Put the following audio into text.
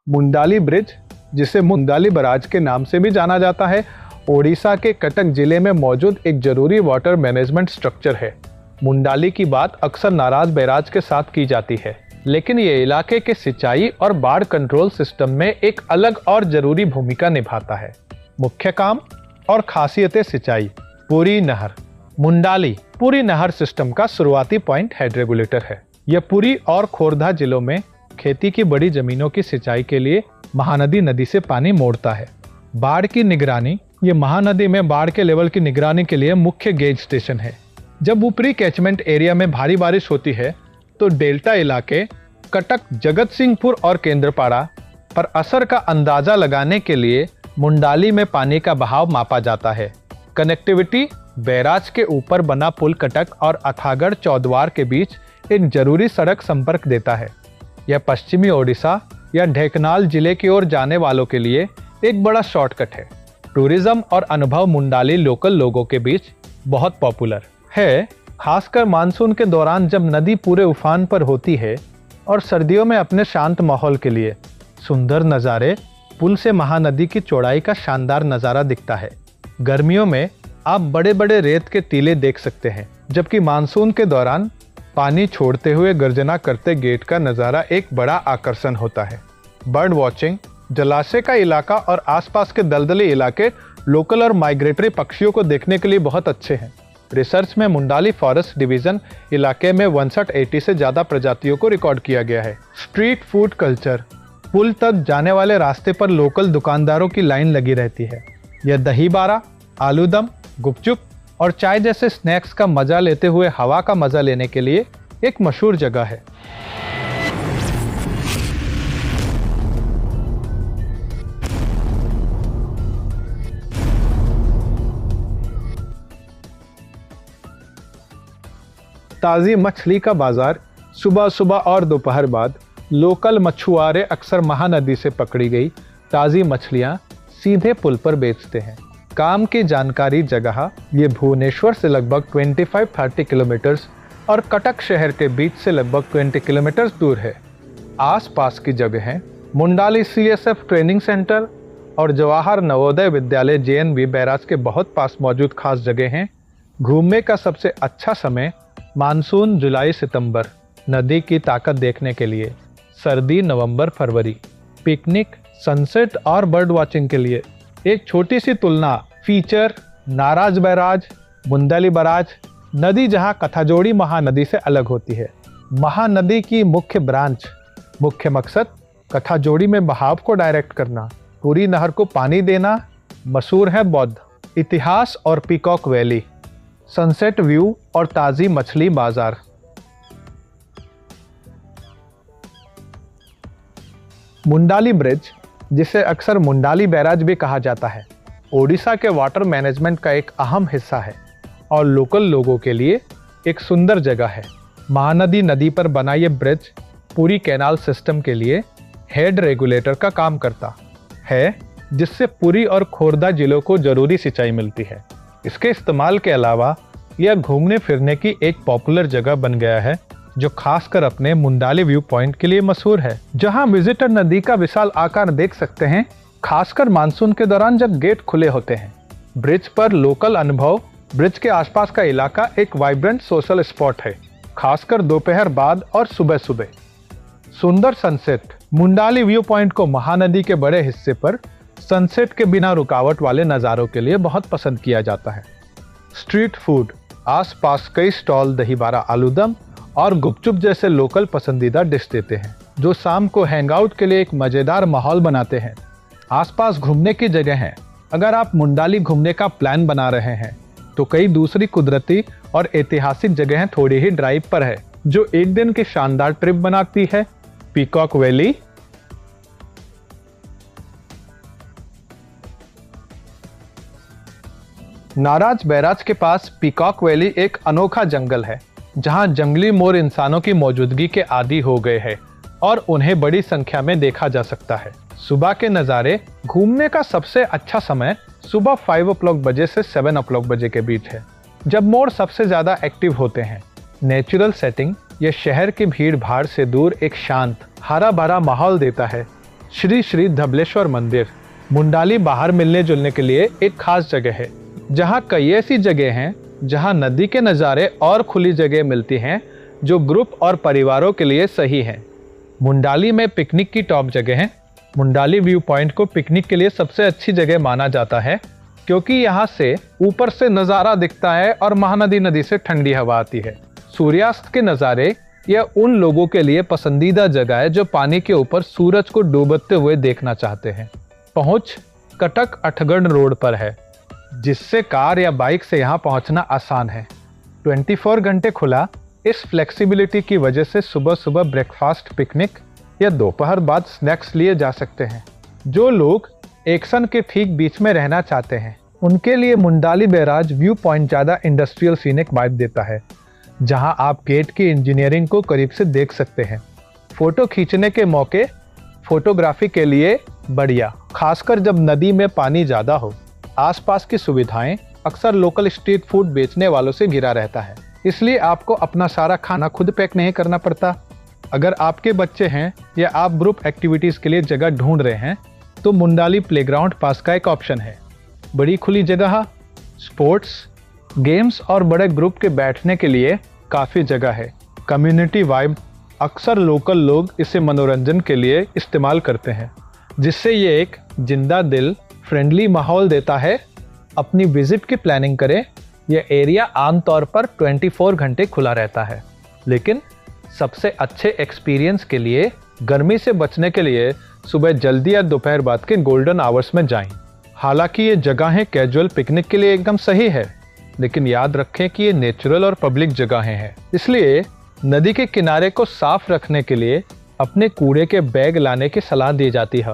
Mundali bridge, जिसे Mundali barrage के नाम से भी जाना जाता है, ओडिशा के कटक जिले में मौजूद एक जरूरी वाटर मैनेजमेंट स्ट्रक्चर है। मुंडाली की बात अक्सर नाराज बैराज के साथ की जाती है, लेकिन ये इलाके के सिंचाई और बाढ़ कंट्रोल सिस्टम में एक अलग और जरूरी भूमिका निभाता है। मुख्य काम और खासियतें सिंचाई। पुरी नहर। मुंडाली पुरी नहर सिस्टम का शुरुआती पॉइंट हेड रेगुलेटर है। यह पुरी और खोर्धा जिलों में खेती की बड़ी जमीनों की सिंचाई के लिए महानदी नदी से पानी मोड़ता है। बाढ़ की निगरानी। ये महानदी में बाढ़ के लेवल की निगरानी के लिए मुख्य गेज स्टेशन है। जब ऊपरी कैचमेंट एरिया में भारी बारिश होती है तो डेल्टा इलाके कटक, जगत सिंहपुर और केंद्रपाड़ा पर असर का अंदाजा लगाने के लिए मुंडाली में पानी का बहाव मापा जाता है। कनेक्टिविटी। बैराज के ऊपर बना पुल कटक और अथागढ़ चौद्वार के बीच एक जरूरी सड़क संपर्क देता है। यह पश्चिमी ओडिशा या ढेंकनाल जिले की ओर जाने वालों के लिए एक बड़ा शॉर्टकट है। टूरिज्म और अनुभव। मुंडाली लोकल लोगों के बीच बहुत पॉपुलर है, खासकर मानसून के दौरान जब नदी पूरे उफान पर होती है, और सर्दियों में अपने शांत माहौल के लिए। सुंदर नज़ारे। पुल से महानदी की चौड़ाई का शानदार नज़ारा दिखता है। गर्मियों में आप बड़े बड़े रेत के टीले देख सकते हैं, जबकि मानसून के दौरान पानी छोड़ते हुए गर्जना करते गेट का नज़ारा एक बड़ा आकर्षण होता है। Bird watching. जलाशय का इलाका और आसपास के दलदली इलाके लोकल और माइग्रेटरी पक्षियों को देखने के लिए बहुत अच्छे हैं। रिसर्च में मुंडाली फॉरेस्ट डिवीजन इलाके में 6180 से ज़्यादा प्रजातियों को रिकॉर्ड किया गया है। Street food culture. पुल तक जाने वाले रास्ते पर लोकल दुकानदारों की लाइन लगी रहती है। यह दही बारा, आलूदम, गुपचुप और चाय जैसे स्नैक्स का मजा लेते हुए हवा का मजा लेने के लिए एक मशहूर जगह है। ताज़ी मछली का बाजार। सुबह सुबह और दोपहर बाद लोकल मछुआरे अक्सर महानदी से पकड़ी गई ताज़ी मछलियां सीधे पुल पर बेचते हैं। काम की जानकारी जगह। ये भुवनेश्वर से लगभग 25-30 किलोमीटर और कटक शहर के बीच से लगभग 20 किलोमीटर दूर है। आसपास की जगहें। मुंडाली CSF ट्रेनिंग सेंटर और जवाहर नवोदय विद्यालय JNV बैराज के बहुत पास मौजूद खास जगह हैं। घूमने का सबसे अच्छा समय मानसून जुलाई सितंबर, नदी की ताकत देखने के लिए। सर्दी नवंबर फरवरी। पिकनिक, सनसेट और बर्ड वॉचिंग के लिए। एक छोटी सी तुलना। फीचर। नाराज बैराज, मुंडाली बराज, नदी जहां कथाजोड़ी महानदी से अलग होती है। महानदी की मुख्य ब्रांच। मुख्य मकसद कथाजोड़ी में बहाव को डायरेक्ट करना, पूरी नहर को पानी देना। मशहूर है बौद्ध। इतिहास और पीकॉक वैली। सनसेट व्यू और ताज़ी मछली बाजार। मुंडाली ब्रिज, जिसे अक्सर मुंडाली बैराज भी कहा जाता है, ओडिशा के वाटर मैनेजमेंट का एक अहम हिस्सा है और लोकल लोगों के लिए एक सुंदर जगह है। महानदी नदी पर बना ये ब्रिज पूरी कैनाल सिस्टम के लिए हेड रेगुलेटर का काम करता है, जिससे पुरी और खोर्धा जिलों को जरूरी सिंचाई मिलती है। इसके इस्तेमाल के अलावा यह घूमने फिरने की एक पॉपुलर जगह बन गया है, जो खासकर अपने मुंडाली व्यू पॉइंट के लिए मशहूर है, जहां विजिटर नदी का विशाल आकार देख सकते हैं, खासकर मानसून के दौरान जब गेट खुले होते हैं। ब्रिज पर लोकल अनुभव। ब्रिज के आसपास का इलाका एक वाइब्रेंट सोशल स्पॉट है, खासकर दोपहर बाद और सुबह सुबह। सुंदर सनसेट। मुंडाली व्यू पॉइंट को महानदी के बड़े हिस्से पर सनसेट के बिना रुकावट वाले नज़ारों के लिए बहुत पसंद किया जाता है। Street food. आसपास कई स्टॉल दही बारा, आलूदम और गुपचुप जैसे लोकल पसंदीदा डिश देते हैं, जो शाम को हैंगआउट के लिए एक मज़ेदार माहौल बनाते हैं। आसपास घूमने की जगह हैं। अगर आप मुंडाली घूमने का प्लान बना रहे हैं तो कई दूसरी कुदरती और ऐतिहासिक जगहें थोड़ी ही ड्राइव पर है, जो एक दिन की शानदार ट्रिप बनाती है। Peacock valley. नाराज बैराज के पास पीकॉक वैली एक अनोखा जंगल है, जहां जंगली मोर इंसानों की मौजूदगी के आदी हो गए हैं और उन्हें बड़ी संख्या में देखा जा सकता है। सुबह के नज़ारे। घूमने का सबसे अच्छा समय सुबह 5 o'clock बजे से 7 o'clock बजे के बीच है, जब मोर सबसे ज़्यादा एक्टिव होते हैं। Natural setting. यह शहर की भीड़ भाड़ से दूर एक शांत, हरा भरा माहौल देता है। श्री श्री धबलेश्वर मंदिर मुंडाली बाहर मिलने जुलने के लिए एक खास जगह है, जहाँ कई ऐसी जगह हैं जहाँ नदी के नज़ारे और खुली जगह मिलती हैं जो ग्रुप और परिवारों के लिए सही है। मुंडाली में पिकनिक की टॉप जगह है। मुंडाली व्यू पॉइंट को पिकनिक के लिए सबसे अच्छी जगह माना जाता है, क्योंकि यहाँ से ऊपर से नज़ारा दिखता है और महानदी नदी से ठंडी हवा आती है। सूर्यास्त के नज़ारे यह उन लोगों के लिए पसंदीदा जगह है जो पानी के ऊपर सूरज को डूबते हुए देखना चाहते हैं। पहुँच कटक अठगढ़ रोड पर है, जिससे कार या बाइक से यहाँ पहुँचना आसान है। 24 घंटे खुला। इस फ्लेक्सिबिलिटी की वजह से सुबह सुबह ब्रेकफास्ट, पिकनिक या दोपहर बाद स्नैक्स लिए जा सकते हैं। जो लोग एक्शन के ठीक बीच में रहना चाहते हैं, उनके लिए मुंडाली बैराज व्यू पॉइंट ज़्यादा इंडस्ट्रियल सीनिक वाइब देता है, जहां आप गेट की इंजीनियरिंग को करीब से देख सकते हैं। फोटो खींचने के मौके फोटोग्राफी के लिए बढ़िया, खासकर जब नदी में पानी ज़्यादा हो। आसपास की सुविधाएं अक्सर लोकल स्ट्रीट फूड बेचने वालों से घिरा रहता है, इसलिए आपको अपना सारा खाना खुद पैक नहीं करना पड़ता। अगर आपके बच्चे हैं या आप ग्रुप एक्टिविटीज़ के लिए जगह ढूंढ रहे हैं, तो मुंडाली प्लेग्राउंड पास का एक ऑप्शन है। बड़ी खुली जगह, स्पोर्ट्स, गेम्स और बड़े ग्रुप के बैठने के लिए काफ़ी जगह है। कम्युनिटी वाइब, अक्सर लोकल लोग इसे मनोरंजन के लिए इस्तेमाल करते हैं, जिससे ये एक जिंदा दिल, फ्रेंडली माहौल देता है। अपनी विजिट की प्लानिंग करें। यह एरिया आमतौर पर 24 घंटे खुला रहता है, लेकिन सबसे अच्छे एक्सपीरियंस के लिए गर्मी से बचने के लिए सुबह जल्दी या दोपहर बाद के गोल्डन आवर्स में जाएं। हालांकि ये जगहें कैजुअल पिकनिक के लिए एकदम सही है, लेकिन याद रखें कि ये नेचुरल और पब्लिक जगहें हैं, इसलिए नदी के किनारे को साफ रखने के लिए अपने कूड़े के बैग लाने की सलाह दी जाती है।